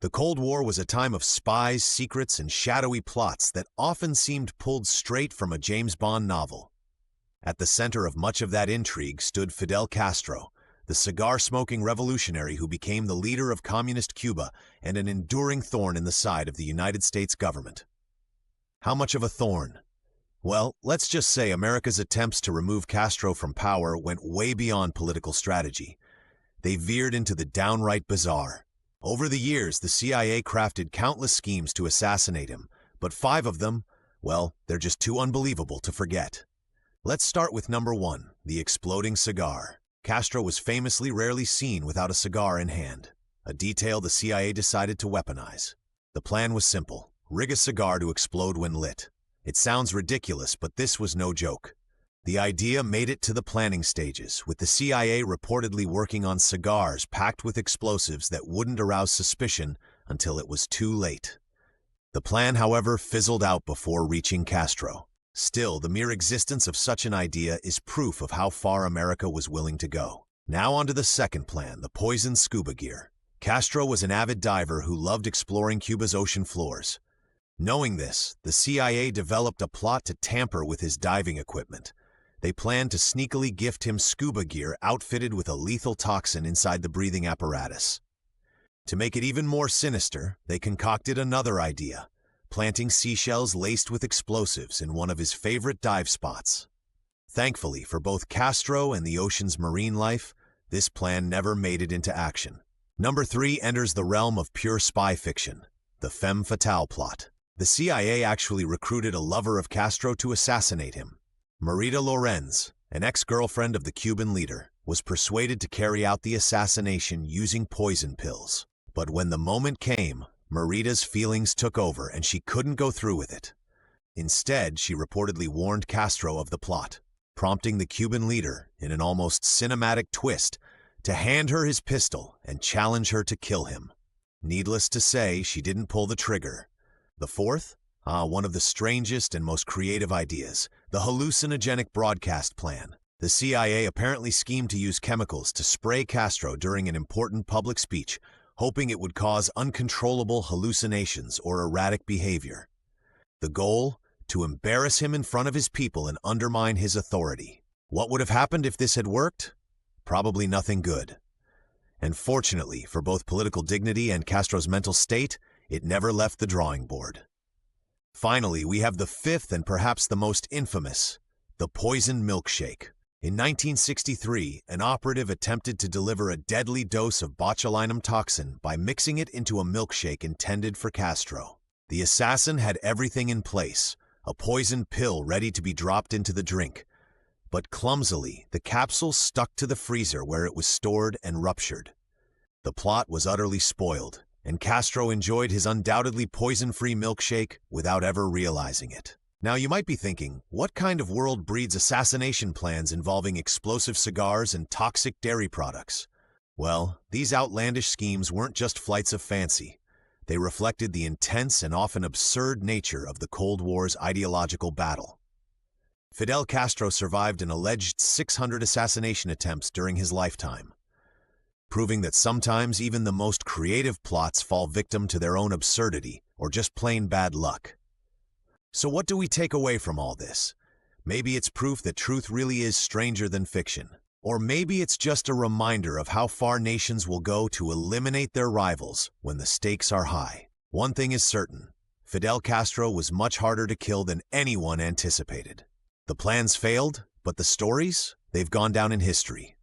The Cold War was a time of spies, secrets, and shadowy plots that often seemed pulled straight from a James Bond novel. At the center of much of that intrigue stood Fidel Castro, the cigar-smoking revolutionary who became the leader of communist Cuba and an enduring thorn in the side of the United States government. How much of a thorn? Well, let's just say America's attempts to remove Castro from power went way beyond political strategy. They veered into the downright bizarre. Over the years, the CIA crafted countless schemes to assassinate him, but 5 of them, well, they're just too unbelievable to forget. Let's start with number 1, the exploding cigar. Castro was famously rarely seen without a cigar in hand, a detail the CIA decided to weaponize. The plan was simple: rig a cigar to explode when lit. It sounds ridiculous, but this was no joke. The idea made it to the planning stages, with the CIA reportedly working on cigars packed with explosives that wouldn't arouse suspicion until it was too late. The plan, however, fizzled out before reaching Castro. Still, the mere existence of such an idea is proof of how far America was willing to go. Now on to the second plan, the poisoned scuba gear. Castro was an avid diver who loved exploring Cuba's ocean floors. Knowing this, the CIA developed a plot to tamper with his diving equipment. They planned to sneakily gift him scuba gear outfitted with a lethal toxin inside the breathing apparatus. To make it even more sinister, they concocted another idea: planting seashells laced with explosives in one of his favorite dive spots. Thankfully for both Castro and the ocean's marine life, this plan never made it into action. Number 3 enters the realm of pure spy fiction: the femme fatale plot. The CIA actually recruited a lover of Castro to assassinate him. Marita Lorenz, an ex-girlfriend of the Cuban leader, was persuaded to carry out the assassination using poison pills. But when the moment came, Marita's feelings took over and she couldn't go through with it. Instead, she reportedly warned Castro of the plot, prompting the Cuban leader, in an almost cinematic twist, to hand her his pistol and challenge her to kill him. Needless to say, she didn't pull the trigger. The fourth? One of the strangest and most creative ideas: the hallucinogenic broadcast plan. The CIA apparently schemed to use chemicals to spray Castro during an important public speech, hoping it would cause uncontrollable hallucinations or erratic behavior. The goal? To embarrass him in front of his people and undermine his authority. What would have happened if this had worked? Probably nothing good. And fortunately, for both political dignity and Castro's mental state, it never left the drawing board. Finally, we have the 5th and perhaps the most infamous: the poisoned milkshake. In 1963, an operative attempted to deliver a deadly dose of botulinum toxin by mixing it into a milkshake intended for Castro. The assassin had everything in place: a poisoned pill ready to be dropped into the drink. But clumsily, the capsule stuck to the freezer where it was stored and ruptured. The plot was utterly spoiled, and Castro enjoyed his undoubtedly poison-free milkshake without ever realizing it. Now you might be thinking, what kind of world breeds assassination plans involving explosive cigars and toxic dairy products? Well, these outlandish schemes weren't just flights of fancy. They reflected the intense and often absurd nature of the Cold War's ideological battle. Fidel Castro survived an alleged 600 assassination attempts during his lifetime, proving that sometimes even the most creative plots fall victim to their own absurdity or just plain bad luck. So what do we take away from all this? Maybe it's proof that truth really is stranger than fiction. Or maybe it's just a reminder of how far nations will go to eliminate their rivals when the stakes are high. One thing is certain: Fidel Castro was much harder to kill than anyone anticipated. The plans failed, but the stories? They've gone down in history.